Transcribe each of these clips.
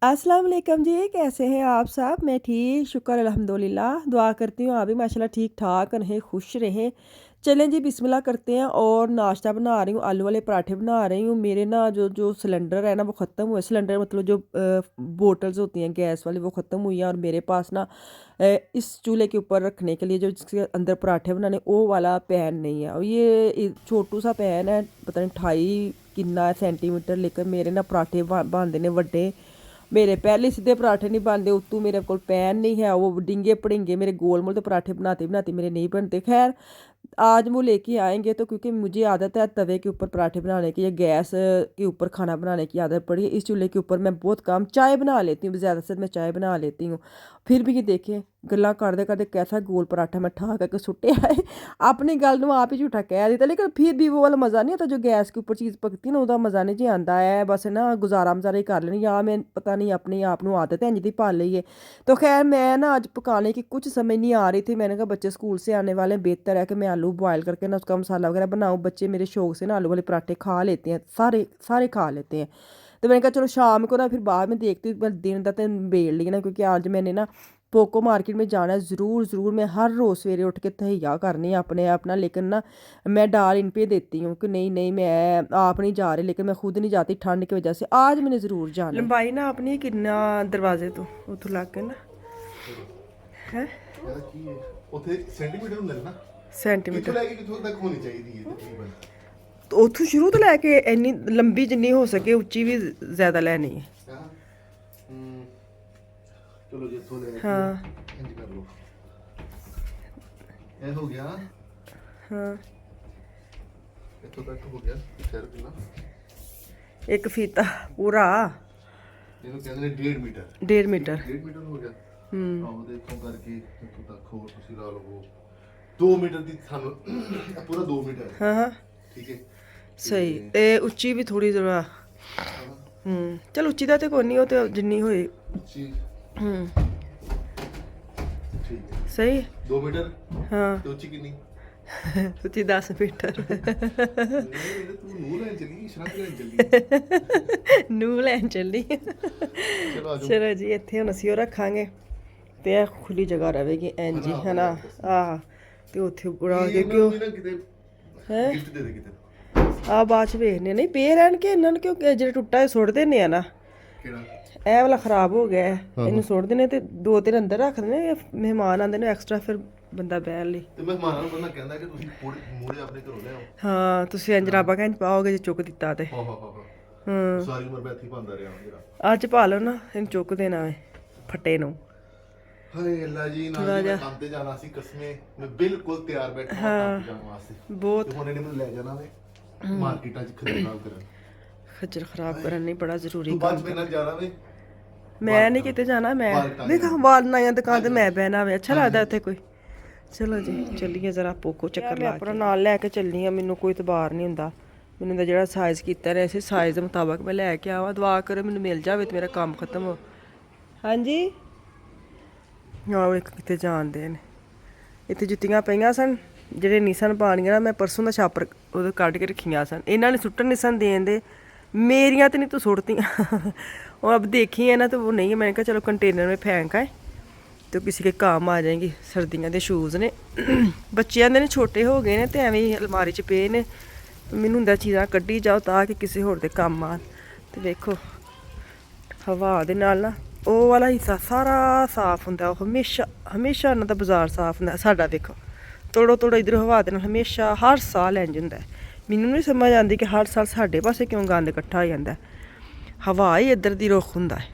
अस्सलाम वालेकुम जी, कैसे हैं आप सब? मैं ठीक, शुक्र अल्हम्दुलिल्लाह। दुआ करती हूँ आप भी माशाल्लाह ठीक ठाक रहें, खुश रहें। चलें जी, बिस्मिल्लाह करते हैं। और नाश्ता बना रही हूँ, आलू वाले पराठे बना रही हूँ। मेरे ना जो जो सिलेंडर है ना, वो ख़त्म हुए। सिलेंडर मतलब जो बोटल्स होती हैं गैस वाली, वो ख़त्म हुई हैं। और मेरे पास ना इस चूल्हे के ऊपर रखने के लिए जो जिसके अंदर पराठे बनाने, वो वाला पैन नहीं है। और ये छोटू सा पैन है, पता नहीं 28 किन्ना सेंटीमीटर, लेकिन मेरे ना पराठे बनते ने वड्डे। मेरे पहले सीधे पराठे नहीं बनते, उत्तों मेरे को पैन नहीं है, वो डिंगे पड़ेंगे मेरे गोल मोल। तो पराठे बनाते बनाते मेरे नहीं बनते। खैर, आज वो लेके आएंगे, तो क्योंकि मुझे आदत है तवे के ऊपर पराठे बनाने की या गैस के ऊपर खाना बनाने की आदत पड़ी है। इस चूल्हे के ऊपर मैं बहुत कम चाय बना लेती हूँ, ज़्यादा से मैं चाय बना लेती हूँ। फिर भी ये देखें, गल्ला करते करते कैसा गोल पराठा मैं ठा करके सुट्टे आए। अपनी गल नूं आप ही झूठा कह दिता, लेकिन फिर भी वो वाला मज़ा नहीं आता जो गैस के ऊपर चीज़ पकती ना, उसका मज़ा नहीं जी आता है। बस ना गुजारा मजारा ही कर लेनी, या मैं पता नहीं अपने आप नूं आदत है इंज दी पाल ली है। तो खैर, मैं ना आज पकाने की कुछ समझ नहीं आ रही थी। मैंने कहा बच्चे स्कूल से आने वाले हैं, बेहतर है कि मैं आलू बॉयल करके ना उसका मसाला वगैरह बनाऊँ। बच्चे मेरे शौक से ना आलू वाले पराठे खा लेते हैं, सारे सारे खा लेते हैं। तो मैंने कहा चलो शाम को ना फिर बाद में देखती हूँ। मैं दिन का तो बेल ली ना, क्योंकि आज मैंने ना पोको मार्केट में जाना है। ज़रूर मैं हर रोज़ सवेरे उठ के तहैया करनी है अपने अपना। लेकिन ना मैं डाल इन पे देती हूँ कि नहीं नहीं, मैं आप नहीं जा रहे, लेकिन मैं खुद नहीं जाती ठंड की वजह से। आज मैंने ज़रूर जाना। लंबाई ना अपनी कितना दरवाजे तो उतो लग के ना है सेंटीमीटर तो उतों शुरू तो लैके इन्नी लंबी जिन्नी हो सके, उच्ची भी ज़्यादा लेनी है। चलो जी, इत्थों ले हाँ इंज कर लो। ये हो गया, हाँ, इत्थों तक हो गया। खैर कितना एक फीता पूरा ਇਹਨੂੰ ਕਹਿੰਦੇ ਨੇ 1.5 ਮੀਟਰ। 1.5 मीटर। 1.5 ਮੀਟਰ ਹੋ ਗਿਆ। ਹੂੰ ਆਹੋ ਤੇ ਇੱਥੋਂ ਕਰਕੇ ਇੱਥੋਂ ਤੱਕ ਹੋਰ ਤੁਸੀਂ ਲਾ ਲਓ 2 ਮੀਟਰ ਦੀ ਸਾਨੂੰ ਪੂਰਾ 2 ਮੀਟਰ ਹੈ। हाँ हाँ ਠੀਕ ਹੈ। सही। ते उच्ची भी थोड़ी जरा चल उच्ची दा ते कोई नहीं, हो तो जिन्नी होए। ਉੱਚੀ ਠੀਕ ਹੈ। सही। 2 ਮੀਟਰ हाँ ਤੇ ਉੱਚੀ ਕਿੰਨੀ? उच्ची 10 मीटर। ਨਹੀਂ ਤੂੰ ਨੂੰ ਲੈਣ ਚੱਲੀ, ਸ਼ਰਤ ਲੈਣ ਚੱਲੀ। ਨੂੰ ਲੈਣ ਚੱਲੀ। ਚਲੋ ਆਜੋ। ਚਲੋ ਜੀ, ਇੱਥੇ ਹੁਣ ਅਸੀਂ ਉਹ ਰੱਖਾਂਗੇ ਤੇ ਇਹ ਖੁੱਲੀ ਜਗ੍ਹਾ ਰਹੇਗੀ ਇੰਜ ਹੀ, ਹੈ ਨਾ। ਆਹ ਤੇ ਉੱਥੇ ਬੜਾ ਕਿਉਂਕਿ ਉਹ ਹੈ ਗਿਫਟ ਦੇ ਦੇ ਕਿਤੇ। ਆ ਬਾਅਦ ਚ ਵੇਖਨੇ ਨਹੀਂ ਪਏ ਰਹਿਣ ਕੇ ਇਹਨਾਂ ਨੂੰ, ਕਿਉਂਕਿ ਜਿਹੜੇ ਟੁੱਟਾ ਸੁੱਟ ਦਿੰਦੇ ਆ ਨਾ। ਕਿਹੜਾ? ਇਹ ਵਾਲਾ ਖਰਾਬ ਹੋ ਗਿਆ, ਇਹਨੂੰ ਸੁੱਟ ਦਿੰਦੇ ਤੇ 2-3 ਅੰਦਰ ਰੱਖ ਦਿੰਦੇ। ਮਹਿਮਾਨ ਆਉਂਦੇ ਨੇ ਐਕਸਟਰਾ, ਫਿਰ ਬੰਦਾ ਬਹਿਣ ਲਈ। ਤੇ ਮਹਿਮਾਨਾਂ ਨੂੰ ਬੰਦਾ ਕਹਿੰਦਾ ਕਿ ਤੁਸੀਂ ਮੂੜੇ ਆਪਣੇ ਘਰੋਂ ਲਿਆਓ। ਹਾਂ, ਤੁਸੀਂ ਇੰਜ ਰਾਬਾ ਕਹਿੰਜ ਪਾਓਗੇ ਜੇ ਚੁੱਕ ਦਿੱਤਾ ਤੇ। ਹਾਂ ਸਾਰੀ ਉਮਰ ਬੈਠੀ ਪਾਉਂਦਾ ਰਿਹਾ ਮੇਰਾ। ਅੱਜ ਪਾ ਲਓ ਨਾ, ਇਹਨੂੰ ਚੁੱਕ ਦੇਣਾ ਵੇ ਫੱਟੇ ਨੂੰ। ਹਾਏ ਅੱਲਾ ਜੀ, ਨਾਲ ਮੈਂ ਕੰਮ ਤੇ ਜਾਣਾ ਸੀ, ਕਸਮੇ ਮੈਂ ਬਿਲਕੁਲ ਤਿਆਰ ਬੈਠਾ ਕੰਮ ਤੇ ਜਾਣ ਵਾਸਤੇ। ਬਹੁਤ ਤੇ ਹੁਣ ਇਹਨੇ ਮੈਨੂੰ ਲੈ ਜਾਣਾ ਵੇ ਮਾਰਕੀਟਾਂ 'ਚ ਖਰੀਦਦਾਰ ਕਰਨ। ਖੱਜਲ ਖਰਾਬ ਕਰਨ ਨਹੀਂ ਬੜਾ ਜ਼ਰੂਰੀ ਤੂੰ ਬਾਅਦ 'ਚ ਮੇਰੇ ਨਾਲ ਜਾਣਾ ਵੇ। ਮੈਂ ਨਹੀਂ ਕਿਤੇ ਜਾਣਾ। ਮੈਂ ਦੇਖਾਂ ਬਾਲ ਨਾ ਦੁਕਾਨ ਤੇ ਮੈਂ ਬਹਿਣਾ ਵੇ, ਅੱਛਾ ਲੱਗਦਾ ਉੱਥੇ ਕੋਈ। ਚਲੋ ਜੀ ਚੱਲੀਏ, ਜ਼ਰਾ ਪੋਕੋ ਚੱਕਰ ਲਾ ਕੇ। ਆਪਣਾ ਨਾਲ ਲੈ ਕੇ ਚੱਲਣੀ ਆ, ਮੈਨੂੰ ਕੋਈ ਇਤਬਾਰ ਨਹੀਂ ਹੁੰਦਾ। ਮੈਨੂੰ ਤਾਂ ਜਿਹੜਾ ਸਾਈਜ਼ ਕੀਤਾ ਨੇ, ਇਸੇ ਸਾਈਜ਼ ਦੇ ਮੁਤਾਬਕ ਮੈਂ ਲੈ ਕੇ ਆਵਾਂ। ਦੁਆ ਕਰੋ ਮੈਨੂੰ ਮਿਲ ਜਾਵੇ ਤੇ ਮੇਰਾ ਕੰਮ ਖਤਮ ਹੋ। ਹਾਂਜੀ ਆਓ, ਇੱਕ ਕਿਤੇ ਜਾਣਦੇ ਨੇ। ਇੱਥੇ ਜੁੱਤੀਆਂ ਪਈਆਂ ਸਨ, ਜਿਹੜੇ ਨਹੀਂ ਸਨ ਪਾਣੀਆਂ ਨਾ, ਮੈਂ ਪਰਸੋਂ ਦਾ ਛਾਪਰ ਉਹਦੇ ਕੱਢ ਕੇ ਰੱਖੀਆਂ ਸਨ। ਇਹਨਾਂ ਨੇ ਸੁੱਟਣ ਨਹੀਂ ਸਨ ਦੇਣ ਦੇ, मेरियाँ तो नहीं तो सुटती। और अब देखी है ना तो वो नहीं है। मैंने कहा चलो कंटेनर में फेंक आए तो किसी के काम आ जाएंगी। सर्दियों के शूज़ ने बच्चे आते ने छोटे हो गए ने, तो एवं ही अलमारी च पे ने। मैनू होंदा चीज़ां कड्ढी जाओ ताकि किसी होर दे काम आन। तो देखो हवा दे नाल ना ਉਹ वाला हिस्सा सारा साफ होंदा। हमेशा हमेशा इन्हां दा बाजार साफ होंदा। साडा देखो तोड़ो तोड़ो इधर हवा दे नाल हमेशा हर साल इंज होंदा है। मैनू नहीं समझ आती कि हर साल साढ़े पासे क्यों गंद इकट्ठा हो जाता है। हवा ही इधर दी रुख होंदा है।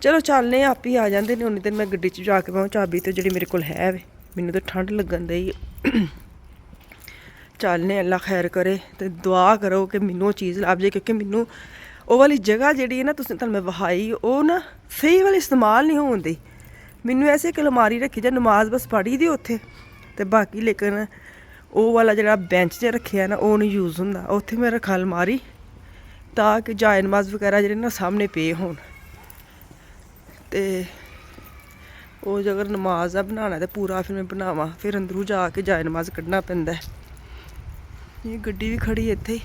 चलो चलने आप ही आ जाते हैं। उन्नी दिन मैं गड्डी च जाके पाऊँ चाबी तो जी मेरे को है वे। मैनू तो ठंड लगन दी। चलने, अल्लाह खैर करे। तो दुआ करो कि मैनू चीज़ लभ जाए, क्योंकि मैनू वो वाली जगह जी है ना, तुम मैं वहाई वो ना सही वाली इस्तेमाल नहीं होती। मैनू ऐसे एक अलमारी रखी जाए, नमाज बस पढ़ी दी उत्थे ते बाकी, लेकिन ਉਹ ਵਾਲਾ ਜਿਹੜਾ ਬੈਂਚ 'ਚ ਰੱਖਿਆ ਨਾ ਉਹ ਨਹੀਂ ਯੂਜ਼ ਹੁੰਦਾ। ਉੱਥੇ ਮੈਂ ਰੱਖਾਂ ਅਲਮਾਰੀ ਤਾਂ ਕਿ ਜਾਏ ਨਮਾਜ਼ ਵਗੈਰਾ ਜਿਹੜੇ ਨਾ ਸਾਹਮਣੇ ਪਏ ਹੋਣ। ਤੇ ਉਹ ਜੇਕਰ ਨਮਾਜ਼ ਆ ਬਣਾਉਣਾ ਤੇ ਪੂਰਾ ਫਿਰ ਮੈਂ ਬਣਾਵਾਂ, ਫਿਰ ਅੰਦਰੋਂ ਜਾ ਕੇ ਜਾਏ ਨਮਾਜ਼ ਕੱਢਣਾ ਪੈਂਦਾ। ਇਹ ਗੱਡੀ ਵੀ ਖੜੀ ਇੱਥੇ ਹੀ।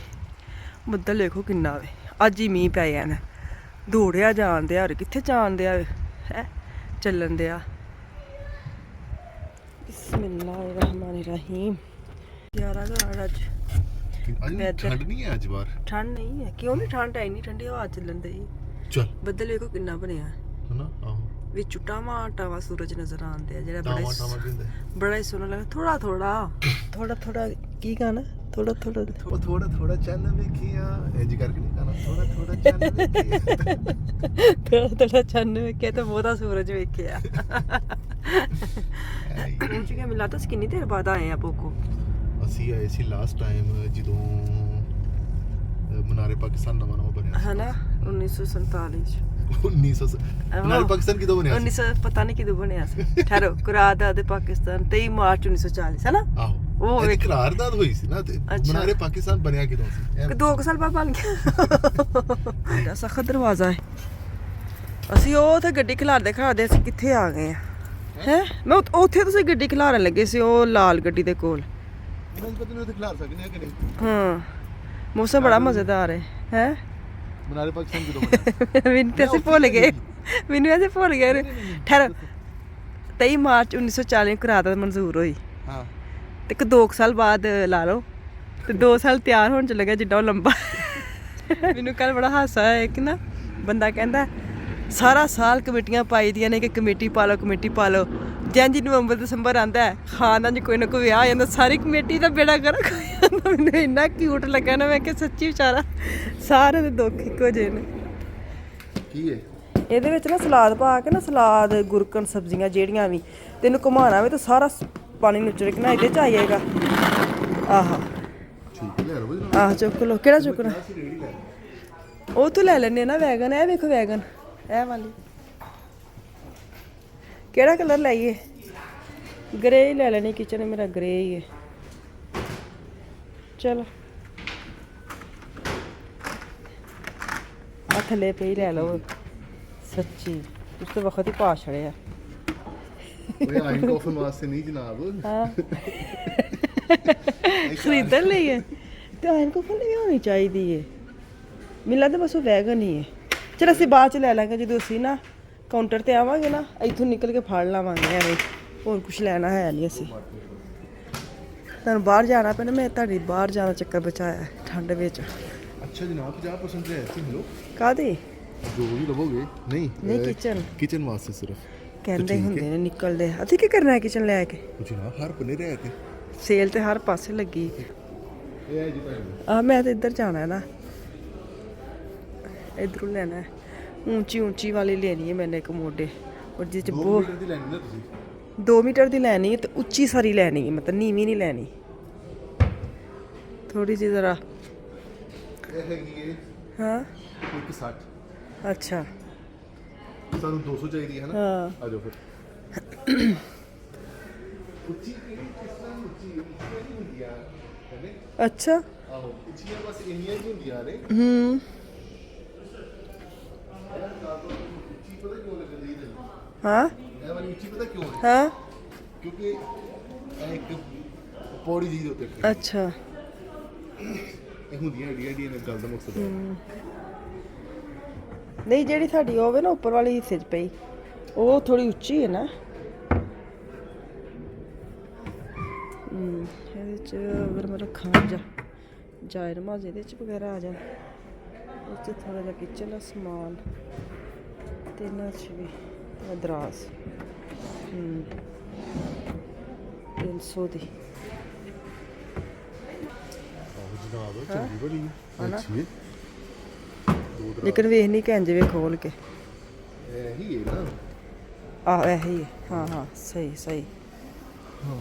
ਬੱਦਲ ਦੇਖੋ ਕਿੰਨਾ ਵੇ। ਅੱਜ ਹੀ ਮੀਂਹ ਪੈ ਜਾਣਾ। ਦੌੜਿਆ ਜਾਣ ਦਿਆ ਔਰ ਕਿੱਥੇ ਜਾਣ ਦਿਆ ਹੈ ਚੱਲਣ ਦਿਆ। ਬਿਸਮਿल्लाहिर्रहमानिर्रहीम। 11 ਦਾ ਅੱਜ ਠੰਡ ਨਹੀਂ ਹੈ ਅੱਜ ਬਾਹਰ। ਠੰਡ ਨਹੀਂ ਹੈ, ਕਿਉਂ ਨਹੀਂ ਠੰਡ ਹੈ, ਨਹੀਂ ਠੰਡੀ ਹਵਾ ਚੱਲਣ ਦੀ। ਚਲ ਬੱਦਲ ਵੇਖੋ ਕਿੰਨਾ ਬਣਿਆ ਹਨਾ। ਆਹੋ ਵਿੱਚ ਟਾਵਾਂ ਟਾਵਾਂ ਸੂਰਜ ਨਜ਼ਰ ਆਉਂਦੇ ਆ, ਜਿਹੜਾ ਟਾਵਾਂ ਟਾਵਾਂ ਦਿੰਦੇ ਬੜਾ ਹੀ ਸੋਹਣਾ ਲੱਗਦਾ। ਥੋੜਾ ਥੋੜਾ ਕੀ ਗਾਣਾ, ਥੋੜਾ ਥੋੜਾ ਥੋੜਾ ਚੰਨ ਵੇਖਿਆ ਇੰਜ ਕਰਕੇ ਨਹੀਂ ਗਾਣਾ, ਥੋੜਾ ਚੰਨ ਵੇਖਿਆ ਥੋੜਾ ਚੰਨ ਵੇਖਿਆ ਤੇ ਬਹੁਤਾ ਸੂਰਜ ਵੇਖਿਆ। ਪਹੁੰਚ ਗਿਆ, ਮੈਨੂੰ ਲੱਗਦਾ ਕਿੰਨੀ ਦੇਰ ਬਾਅਦ ਆਏ ਆ ਪੋਕੋ। ਅਸੀਂ ਆਏ ਸੀ ਲਾਸਟ ਟਾਈਮ ਜਦੋਂ ਮਨਾਰੇ ਪਾਕਿਸਤਾਨ ਨਵਾਂ ਬਣਿਆ ਹੈ ਨਾ 1947 ਚ। 1900 ਮਨਾਰੇ ਪਾਕਿਸਤਾਨ ਕਿਦੋਂ ਬਣਿਆ ਸੀ? 1900 ਪਤਾ ਨਹੀਂ ਕਿਦੋਂ ਬਣਿਆ ਸੀ। ਠਹਿਰੋ, ਕੁਰਾਰਦਾਦ ਪਾਕਿਸਤਾਨ 23 ਮਾਰਚ 1940 ਹੈ ਨਾ। ਆਹੋ ਉਹ ਇਹ ਕੁਰਾਰਦਾਦ ਹੋਈ ਸੀ ਨਾ ਤੇ ਮਨਾਰੇ ਪਾਕਿਸਤਾਨ ਬਣਿਆ ਕਿਦੋਂ ਸੀ? 2 ਸਾਲ ਬਾਅਦ ਬਣ ਗਿਆ। ਬੜਾ ਸਖਤ ਦਰਵਾਜ਼ਾ ਹੈ। ਅਸੀਂ ਉਹ ਤੇ ਗੱਡੀ ਖਿਲਾਰਦੇ ਅਸੀਂ ਕਿੱਥੇ ਆ ਗਏ ਆ ਹੈ। ਮੈਂ ਉੱਥੇ ਤੁਸੀਂ ਗੱਡੀ ਖਿਲਾਰਨ ਲੱਗੇ ਸੀ, ਉਹ ਲਾਲ ਗੱਡੀ ਦੇ ਕੋਲ। ਮੈਨੂੰ ਪਤਾ ਨਹੀਂ ਉੱਥੇ ਖਿਲਾਰ ਸਕਦੇ ਆ ਕਿ ਨਹੀਂ। ਹਾਂ ਮੌਸਮ ਬੜਾ ਮਜ਼ੇਦਾਰ ਹੈ। ਮਨਾਰੇ ਪਾਕਿਸਤਾਨ ਕਿਦੋਂ ਬਣਿਆ? ਮੈਨੂੰ ਤੇ ਅਸੀਂ ਭੁੱਲ ਗਏ, ਮੈਨੂੰ ਐਸੇ ਭੁੱਲ ਗਏ। ਠਹਿਰ 23 ਮਾਰਚ 1940 ਕੁਰਾਰਦਾਦ ਮਨਜ਼ੂਰ ਹੋਈ। ਹਾਂ ਤੇ 2 ਸਾਲ ਬਾਅਦ ਲਾ ਲਓ ਤੇ 2 ਸਾਲ ਤਿਆਰ ਹੋਣ ਚ ਲੱਗਾ ਜਿੱਡਾ ਉਹ ਲੰਬਾ। ਮੈਨੂੰ ਕੱਲ ਬੜਾ ਹਾਸਾ ਆਇਆ ਕਿ ਨਾ ਬੰਦਾ ਕਹਿੰਦਾ ਸਾਰਾ ਸਾਲ ਕਮੇਟੀਆਂ ਪਾਈ ਦੀਆਂ ਨੇ ਕਿ ਕਮੇਟੀ ਪਾ ਲਓ। ਜੰਜ ਨਵੰਬਰ ਦਸੰਬਰ ਆਂਦਾ ਹੈ, ਖਾਨਦਾਨ ਚ ਕੋਈ ਨਾ ਕੋਈ ਵਿਆਹ ਆ ਜਾਂਦਾ, ਸਾਰੀ ਕਮੇਟੀ ਦਾ ਬੇੜਾ ਗਰਕ ਹੋ ਜਾਂਦਾ। ਮੈਨੂੰ ਇੰਨਾ ਕਿਊਟ ਲੱਗਾ ਨਾ, ਮੈਂ ਕਿ ਸੱਚੀ ਵਿਚਾਰਾ ਸਾਰੇ ਦੇ ਦੁੱਖ ਇੱਕੋ ਜਿਹੇ ਨੇ। ਕੀ ਹੈ ਇਹਦੇ ਵਿੱਚ ਨਾ ਸਲਾਦ ਪਾ ਕੇ ਨਾ, ਸਲਾਦ ਗੁਰਕਨ ਸਬਜ਼ੀਆਂ ਜਿਹੜੀਆਂ ਵੀ ਤੈਨੂੰ ਘੁਮਾਉਣਾ ਵੇ ਤਾਂ ਸਾਰਾ ਪਾਣੀ ਨੁਚੜ ਕੇ ਨਾ ਇਹਦੇ ਚ ਆ ਜਾਏਗਾ। ਆਹਾ ਠੀਕ ਲੈ ਲਓ। ਆਹ ਚੁੱਕ ਲਓ, ਕਿਹੜਾ ਚੁੱਕਣਾ? ਉਹ ਤੋਂ ਲੈ ਲੈਣੇ ਨਾ ਵੈਗਨ। ਇਹ ਵੇਖੋ ਵੈਗਨ, ਇਹ ਵਾਲੀ ਕਿਹੜਾ ਕਲਰ ਲਾਈਏ? ਗ੍ਰੇ ਹੀ ਲੈ ਲੈਣੀ, ਕਿਚਨ ਮੇਰਾ ਗ੍ਰੇ ਹੀ ਹੈ। ਚਲੋ ਆ ਥੱਲੇ ਪਈ ਲੈ ਲਓ। ਸੱਚੀ ਉਸ ਤੋਂ ਵਕਤ ਹੀ ਪਾ ਛੜਿਆ। ਓਏ ਆਇਨ ਕਾਫਨ ਵਾਸਤੇ ਨਹੀਂ ਜਨਾਬ। ਹਾਂ ਖਰੀਦਣ ਲਈ ਹੈ ਤੇ ਆਇਨ ਕਾਫਨ ਲਈ ਹੋਣੀ ਚਾਹੀਦੀ ਹੈ। ਮੈਨੂੰ ਲੱਗਦਾ ਬਸ ਉਹ ਵੈਗਨ ਹੀ ਹੈ। ਚਲ ਅਸੀਂ ਬਾਅਦ ਚ ਲੈ ਲਾਂਗੇ, ਜਦੋਂ ਅਸੀਂ ਨਾ ਕਾਊਂਟਰ ਤੇ ਆਵਾਂਗੇ ਨਾ, ਇੱਥੋਂ ਨਿਕਲ ਕੇ ਫੜ ਲਾਵਾਂਗੇ। ਐਵੇਂ ਹੋਰ ਕੁਝ ਲੈਣਾ ਹੈ ਨਹੀਂ ਅਸੀਂ। ਤੁਹਾਨੂੰ ਬਾਹਰ ਜਾਣਾ ਪੈਣਾ, ਮੈਂ ਤੁਹਾਡੀ ਬਾਹਰ ਜਾਣਾ ਚੱਕਰ ਬਚਾਇਆ ਠੰਡ ਵਿੱਚ। ਅੱਛਾ ਜਨਾਬ 50% ਹੈ ਸੀ ਮਿਲੋ। ਕਾਹਦੀ? ਜੋ ਵੀ ਲਵੋਗੇ। ਨਹੀਂ ਕਿਚਨ ਵਾਸਤੇ ਸਿਰਫ ਕਹਿੰਦੇ ਹੁੰਦੇ ਨੇ ਨਿਕਲਦੇ। ਅਸੀਂ ਕੀ ਕਰਨਾ ਹੈ ਕਿਚਨ ਲੈ ਕੇ? ਜਨਾਬ ਹਰ ਬਨੇ ਰਹਿ ਕੇ ਸੇਲ ਤੇ ਹਰ ਪਾਸੇ ਲੱਗੀ। ਇਹ ਹੈ ਜੀ ਭਾਈ। ਮੈਂ ਤਾਂ ਇੱਧਰ ਜਾਣਾ ਹੈ ਨਾ, ਇੱਧਰੋਂ ਲੈਣਾ ਹੈ। ਉੱਚੀ ਵਾਲੀ ਲੈਣੀ ਹੈ ਮੈਨੇ ਇੱਕ ਮੋਢੇ, ਔਰ ਜਿਸ ਚ 2 ਮੀਟਰ ਦੀ ਲੈਣੀ ਨਾ ਤੁਸੀਂ? 2 ਮੀਟਰ ਦੀ ਲੈਣੀ ਹੈ ਤੇ ਉੱਚੀ ਸਾਰੀ ਲੈਣੀ ਹੈ, ਮਤਲਬ ਨੀਵੀਂ ਨਹੀਂ ਲੈਣੀ, ਥੋੜੀ ਜਿਹੀ ਜ਼ਰਾ। ਇਹ ਹੈਗੀ ਹੈ ਹਾਂ 160। ਅੱਛਾ ਸਾਨੂੰ 200 ਚਾਹੀਦੀ ਹੈ ਨਾ। ਹਾਂ ਆ ਜਾਓ ਫਿਰ। ਉੱਚੀ ਕਿਹੜੀ ਕਿਸ ਤਰ੍ਹਾਂ ਉੱਚੀ ਨਹੀਂ ਹੁੰਦੀ ਆ ਕਹਿੰਦੇ। ਅੱਛਾ ਆਹੋ ਉੱਚੀਆਂ ਬਸ ਇੰਨੀਆਂ ਹੀ ਹੁੰਦੀਆਂ ਨੇ। ਉੱਚੀ ਪਤਾ ਕਿਉਂ ਲੱਗਦੀ ਹੈ? ਹਾਂ ਇਹ ਵਾਲੀ ਉੱਚੀ ਪਤਾ ਕਿਉਂ ਹੈ? ਹਾਂ ਕਿਉਂਕਿ ਇਹ ਇੱਕ ਪੌੜੀ ਜੀ ਦੇ ਉੱਤੇ ਅੱਛਾ ਇਹ ਹੁੰਦੀਆਂ ਏਡੀਆਂ ਨੇ। ਗੱਲ ਦਾ ਮਕਸਦ ਹੈ ਨਹੀਂ, ਜਿਹੜੀ ਸਾਡੀ ਹੋਵੇ ਨਾ ਉੱਪਰ ਵਾਲੇ ਹਿੱਸੇ 'ਚ ਪਈ, ਉਹ ਥੋੜੀ ਉੱਚੀ ਹੈ ਨਾ। ਇਹਦੇ 'ਚ ਅਗਰ ਮੈਂ ਰੱਖਾਂ ਜਾਇਰ ਮਾਜ ਇਹਦੇ 'ਚ ਵਗੈਰਾ ਆ ਜਾਣ। ਇਹ 'ਚ ਥੋੜਾ ਜਿਹਾ ਕਿਚਨ ਦਾ ਸਮਾਨ ਤੇ ਇਹਨਾਂ 'ਚ ਵੀ ਦਰਾਜ਼ 300 ਦੀ। ਜਨਾਬ ਚੰਗੀ ਬੜੀ ਅੱਛੀ ਹੈ। ਲੇਕਿਨ ਵੇਖ ਨਹੀਂ ਕਹਿੰਦੇ ਵੇ ਖੋਲ ਕੇ। ਇਹੀ ਹੈ ਨਾ। ਆਹ ਇਹੀ ਹੈ। ਹਾਂ ਸਹੀ। ਹਾਂ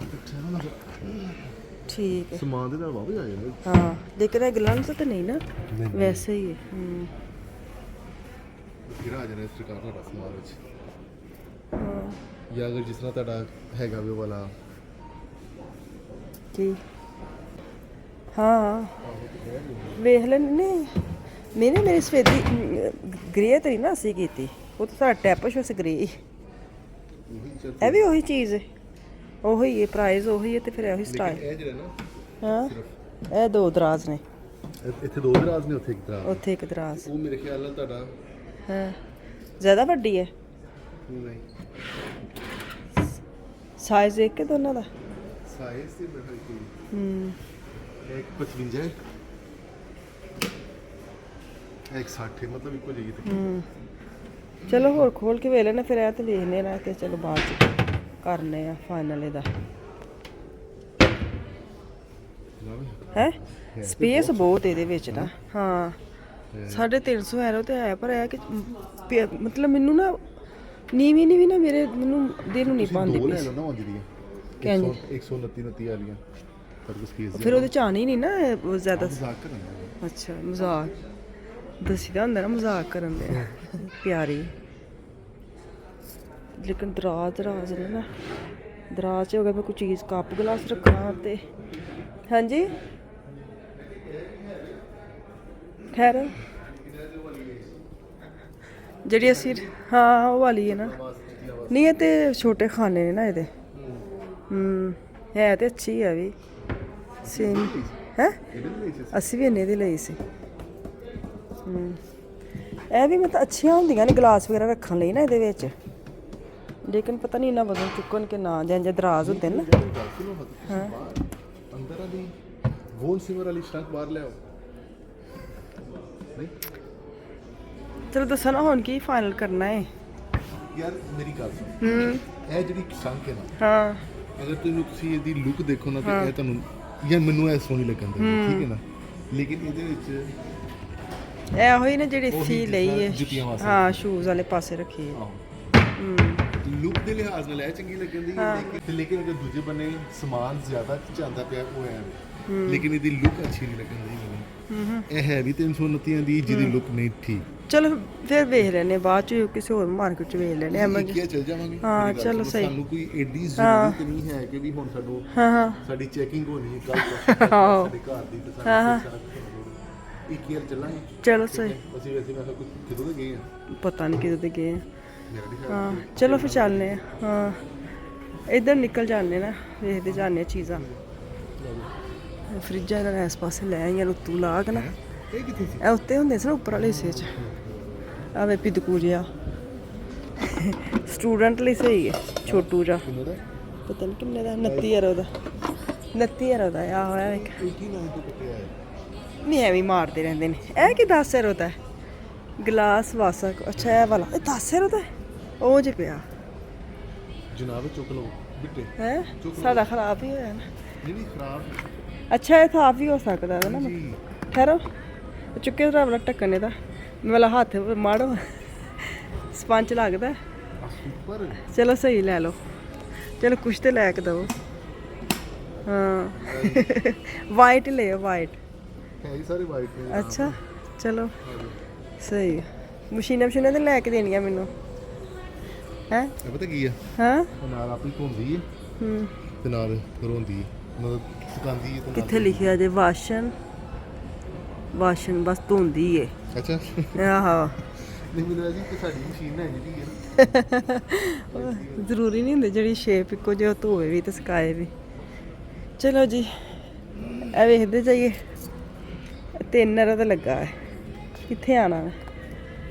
ਠੀਕ ਹੈ। ਸਮਾਨ ਦੇ ਨਾਲ ਵਾਹ ਆ ਜਾਂਦਾ। ਹਾਂ ਲੇਕਿਨ ਇਹ ਗਲੰਸ ਤਾਂ ਨਹੀਂ ਨਾ, ਵੈਸੇ ਹੀ ਹੈ। ਕਿਹੜਾ ਆ ਜਾਣਾ ਇਸ ਪ੍ਰਕਾਰ ਦਾ ਸਮਾਨ ਵਿੱਚ। ਹਾਂ ਜਾਂ ਅਗਰ ਜਿਸ ਤਰ੍ਹਾਂ ਤੁਹਾਡਾ ਹੈਗਾ ਵੀ ਉਹ ਵਾਲਾ ਕੀ। ਹਾਂ ਵੇਖ ਲੈਣੇ ਮੈਨੇ ਮੇਰੀ ਸਫੇਦੀ ਗ੍ਰੇ ਤਰੀ ਨਾ ਅਸੀਂ ਕੀਤੀ, ਉਹ ਤਾਂ ਸਾਡਾ ਟੈਪਸ਼ ਉਸ ਗ੍ਰੇ। ਇਹ ਵੀ ਉਹੀ ਚੀਜ਼ ਹੈ, ਉਹੀ ਹੈ ਪ੍ਰਾਈਸ, ਉਹੀ ਹੈ ਤੇ ਫਿਰ ਉਹੀ ਸਟਾਈਲ। ਇਹ ਜਿਹੜਾ ਨਾ ਹਾਂ ਇਹ 2 ਦਰਾਜ਼ ਨੇ। ਇੱਥੇ 2 ਦਰਾਜ਼ ਨੇ, ਉੱਥੇ ਇੱਕ ਦਰਾਜ਼। ਉੱਥੇ ਇੱਕ ਦਰਾਜ਼। ਉਹ ਮੇਰੇ ਖਿਆਲ ਨਾਲ ਤੁਹਾਡਾ ਹਾਂ ਜ਼ਿਆਦਾ ਵੱਡੀ ਹੈ ਨਹੀਂ ਸਾਈਜ਼ ਇੱਕ ਦੋਨਾਂ ਦਾ ਸਾਈਜ਼ ਤੇ ਬੜਾ ਕੋਈ ਹੂੰ ਇੱਕ 55 ਹੈ ਇੱਕ 60 ਹੈ ਮਤਲਬ ਇੱਕੋ ਜਿਹੀ ਤੇ ਹੂੰ ਚਲੋ ਹੋਰ ਖੋਲ ਕੇ ਵੇਖ ਲੈਣਾ ਫਿਰ ਇਹ ਤੇ ਵੇਖਨੇ ਨਾ ਤੇ ਚਲੋ ਬਾਅਦ ਚ ਕਰਨੇ ਆ ਫਾਈਨਲ ਇਹਦਾ ਹੈ ਸਪੇਸ ਬਹੁਤ ਇਹਦੇ ਵਿੱਚ ਨਾ ਹਾਂ 350 ਐਰੋ ਤੇ ਹੈ ਪਰ ਇਹ ਕਿ ਮਤਲਬ ਮੈਨੂੰ ਨਾ ਨੀਵੀਂ ਵੀ ਨਾ ਮੈਨੂੰ ਦਿਲ ਨੂੰ ਨਹੀਂ ਪਾਉਂਦੀ ਦੋ ਲੈ ਪਈ ਲਓ ਨਾ ਉਂਝ ਦੀਆਂ ਕਹਿੰਦੇ 129 ਵਾਲੀਆਂ ਪਰ ਕੁਝ ਕੇਸ ਫਿਰ ਉਹਦੇ ਚ ਆਣੀ ਨਹੀਂ ਨਾ ਉਹ ਜ਼ਿਆਦਾ ਮਜ਼ਾਕ ਕਰਨਾ ਅੱਛਾ ਮਜ਼ਾਕ ਦੱਸੀਦਾ ਹੁੰਦਾ ਨਾ ਮਜ਼ਾਕ ਕਰਨ ਦੇ ਪਿਆਰੀ ਲੇਕਿਨ ਦਰਾਜ ਨੇ ਨਾ ਦਰਾਜ 'ਚ ਹੋ ਗਿਆ ਮੈਂ ਕੋਈ ਚੀਜ਼ ਕੱਪ ਗਲਾਸ ਰੱਖਣਾ ਤੇ ਹਾਂਜੀ ਖੈਰ ਜਿਹੜੀ ਅਸੀਂ ਹਾਂ ਉਹ ਵਾਲੀ ਹੈ ਨਾ ਨਹੀਂ ਇਹ ਤੇ ਛੋਟੇ ਖਾਨੇ ਨੇ ਨਾ ਇਹਦੇ ਹੈ ਤੇ ਅੱਛੀ ਹੈ ਵੀ ਸੇਮ ਹੈ ਅਸੀਂ ਵੀ ਇੰਨੇ ਦੀ ਲਈ ਸੀ ਇਹ ਵੀ ਮਤਲਬ ਅੱਛੀਆਂ ਹੁੰਦੀਆਂ ਨੇ ਗਲਾਸ ਵਗੈਰਾ ਰੱਖਣ ਲਈ ਨਾ ਇਹਦੇ ਵਿੱਚ ਲੇਕਿਨ ਪਤਾ ਨਹੀਂ ਇਹਨਾਂ ਵਜ਼ਨ ਚੁੱਕਣ ਕਿ ਨਾ ਜਾਂ ਦਰਾਜ਼ ਹੁੰਦੇ ਨੇ ਨਾ ਹਾਂ ਅੰਦਰ ਵਾਲੀ ਵੋਲ ਸਿਮਰ ਵਾਲੀ ਸਟੰਕ ਬਾਹਰ ਲਿਆਓ ਨਹੀਂ ਚਲੋ ਦੱਸੋ ਨਾ ਹੁਣ ਕੀ ਫਾਈਨਲ ਕਰਨਾ ਹੈ ਯਾਰ ਮੇਰੀ ਗੱਲ ਸੁਣ ਇਹ ਜਿਹੜੀ ਸਟੰਕ ਹੈ ਨਾ ਹਾਂ ਅਗਰ ਤੁਸੀਂ ਇਹਦੀ ਲੁੱਕ ਦੇਖੋ ਨਾ ਤੇ ਇਹ ਤੁਹਾਨੂੰ ਯਾਰ ਮੈਨੂੰ ਇਹ ਸੋਹਣੀ ਲੱਗਣ ਦੀ ਠੀਕ ਹੈ ਨਾ ਲੇਕਿਨ ਇਹਦੇ ਵਿੱਚ ਇਹ ਹੋਈ ਨਾ ਜਿਹੜੀ ਸੀ ਲਈ ਹੈ ਜੁੱਤੀਆਂ ਵਾਸਤੇ ਹਾਂ ਸ਼ੂਜ਼ ਵਾਲੇ ਪਾਸੇ ਰੱਖੀ ਹੈ ਲੁੱਕ ਦੇ ਲਿਹਾਜ਼ ਨਾਲ ਇਹ ਚੰਗੀ ਲੱਗਣ ਦੀ ਲੇਕਿਨ ਅਗਰ ਦੂਜੇ ਬੰਨੇ ਸਮਾਨ ਜ਼ਿਆਦਾ ਜਾਂਦਾ ਪਿਆ ਉਹ ਹੈ ਲੇਕਿਨ ਇਹਦੀ ਲੁੱਕ ਅੱਛੀ ਨਹੀਂ ਲੱਗਣ ਦੀ ਮੈਨੂੰ ਇਹ ਹੈ ਵੀ 329 ਦੀ ਜਿਹਦੀ ਲੁੱਕ ਨਹੀਂ ਠੀਕ ਚਲੋ ਫਿਰ ਵੇਖ ਲੈਨੇ ਬਾਅਦ ਚ ਕਿਸੇ ਹੋਰ ਮਾਰਕੀਟ ਚ ਵੇਖ ਲੈਨੇ ਆ ਕੀ ਚੱਲ ਜਾਵਾਂਗੇ ਹਾਂ ਚਲੋ ਸਹੀ ਸਾਨੂੰ ਕੋਈ ਏਡੀ ਜ਼ਰੂਰਤ ਨਹੀਂ ਹੈ ਕਿ ਵੀ ਹੁਣ ਸਾਨੂੰ ਹਾਂ ਸਾਡੀ ਚੈਕਿੰਗ ਹੋਣੀ ਹੈ ਕੱਲ ਸਾਡੇ ਘਰ ਦੀ ਤੇ ਸਾਨੂੰ ਇੱਕ ਈਅਰ ਚੱਲਾਂਗੇ ਚਲੋ ਸਹੀ ਅਸੀਂ ਵੈਸੇ ਮੈਂ ਕੁਝ ਕਿਦੋਂ ਦੇ ਗਏ ਆ ਪਤਾ ਨਹੀਂ ਕਿਦੋਂ ਤੇ ਗਏ ਆ ਮੇਰਾ ਵੀ ਹਾਂ ਚਲੋ ਫਿਰ ਚੱਲਨੇ ਆ ਹਾਂ ਇੱਧਰ ਨਿਕਲ ਜਾਂਦੇ ਨਾ ਵੇਖਦੇ ਜਾਂਦੇ ਚੀਜ਼ਾਂ ਫਰਿੱਜਾਂ ਦਾ ਇਸ ਪਾਸੇ ਲੈ ਆਈਆਂ ਉੱਤੋਂ ਲਾ ਕੇ ਨਾ ਇਹ ਕਿੱਥੇ ਸੀ ਇਹ ਉੱਤੇ ਹੁੰਦੇ ਸੀ ਨਾ ਉੱਪਰ ਵਾਲੇ ਹਿੱਸੇ 'ਚ ਆਵੇ ਪਿਦਕੂ ਜਿਹਾ ਸਟੂਡੈਂਟ ਲਈ ਸਹੀ ਹੈ ਛੋਟੂ ਜਿਹਾ ਕਿੰਨੇ ਦਾ ਪਤਾ ਨਹੀਂ ਕਿੰਨੇ ਦਾ 29 ਦਾ 29 ਦਾ ਆ ਹੋਇਆ ਇੱਕ 89 ਤੋਂ ਕੱਟਿਆ ਹੈ ਨਹੀਂ ਐਵੇਂ ਮਾਰਦੇ ਰਹਿੰਦੇ ਨੇ ਇਹ ਕੀ 10 ਦਾ ਗਲਾਸ ਵਾਸਾ ਅੱਛਾ ਇਹ ਵਾਲਾ ਇਹ 10 ਦਾ ਉਹ ਜੇ ਪਿਆ ਜਨਾਬ ਚੁੱਕ ਲਓ ਬਿੱਟੇ ਹੈ ਸਾਡਾ ਖਰਾਬ ਹੀ ਹੋਇਆ ਨਾ ਨਹੀਂ ਖਰਾਬ ਅੱਛਾ ਇਹ ਸਾਫ ਵੀ ਹੋ ਸਕਦਾ ਹੈ ਨਾ ਜੀ ਠਹਿਰੋ ਚੁੱਕੇ ਦਾ ਵਾਲਾ ਢੱਕਣ ਇਹਦਾ ਮੇਰਾ ਹੱਥ ਮਾੜੋ ਸਪੰਚ ਲੱਗਦਾ ਸੁਪਰ ਚਲੋ ਸਹੀ ਲੈ ਲਓ ਚਲੋ ਕੁਛ ਤੇ ਲੈ ਕੇ ਦਿਓ ਹਾਂ ਵਾਈਟ ਲੈ ਵਾਈਟ ਹੈ ਹੀ ਸਾਰੇ ਵਾਈਟ ਨੇ ਅੱਛਾ ਚਲੋ ਸਹੀ ਮਸ਼ੀਨਾਂ ਤੇ ਲੈ ਕੇ ਦੇਣੀਆਂ ਮੈਨੂੰ ਹੈ ਇਹ ਪਤਾ ਕੀ ਆ ਹਾਂ ਨਾਲ ਆਪਣੀ ਧੁੰਦੀ ਹੈ ਤੇ ਨਾਲ ਰੋਂਦੀ ਹੈ ਮਤਲਬ ਸੁਕਾਉਂਦੀ ਹੈ ਤੇ ਨਾਲ ਕਿੱਥੇ ਲਿਖਿਆ ਜੇ ਵਾਸ਼ਨ ਬਸ ਧੁੰਦੀ ਏ ਅੱਛਾ ਆਹੋ ਨਹੀਂ ਮੈਨੂੰ ਜੀ ਕਿ ਸਾਡੀ ਮਸ਼ੀਨ ਹੈ ਜਿਹੜੀ ਹੈ ਜ਼ਰੂਰੀ ਨਹੀਂ ਹੁੰਦੀ ਜਿਹੜੀ ਸ਼ੇਪ ਇੱਕੋ ਜਿਹੀ ਧੋਵੇ ਵੀ ਤੇ ਸੁਕਾਏ ਵੀ ਚਲੋ ਜੀ ਇਹ ਵੇਖਦੇ ਜਾਈਏ 3 ਰੁਪਏ ਲੱਗਾ ਹੈ ਕਿੱਥੇ ਆਣਾ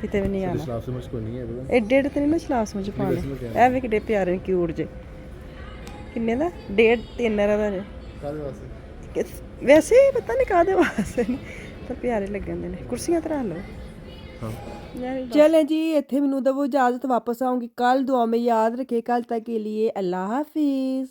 ਕਿਤੇ ਵੀ ਨਹੀਂ ਆਣਾ ਸਲਾਬ ਸਮਝ ਕੋਈ ਨਹੀਂ ਹੈ ਬੜਾ ਐਡੇ ਤੇ ਨਹੀਂ ਨਾ ਛਲਾਸ ਮੁਝ ਪਾਣੇ ਇਹ ਵੀ ਕਿੱਡੇ ਪਿਆਰੇ ਨੇ ਕਿਊਟ ਜੇ ਕਿੰਨੇ ਦਾ 3.5 ਦਾ ਜੇ ਕਾਹਦੇ ਵਾਸਤੇ ਵੈਸੇ ਹੀ ਪਤਾ ਨਹੀਂ ਕਾਹਦੇ ਵਾਸਤੇ ਨੇ ਤਾਂ ਪਿਆਰੇ ਲੱਗਣਦੇ ਨੇ ਕੁਰਸੀਆਂ ਤੇ ਰੱਖ ਲਓ ਹਾਂ चलें जी इत्थे मैनू दवो इजाजत वापस आऊंगी कल दुआ में याद रखे कल तक के लिए अल्लाह हाफिज।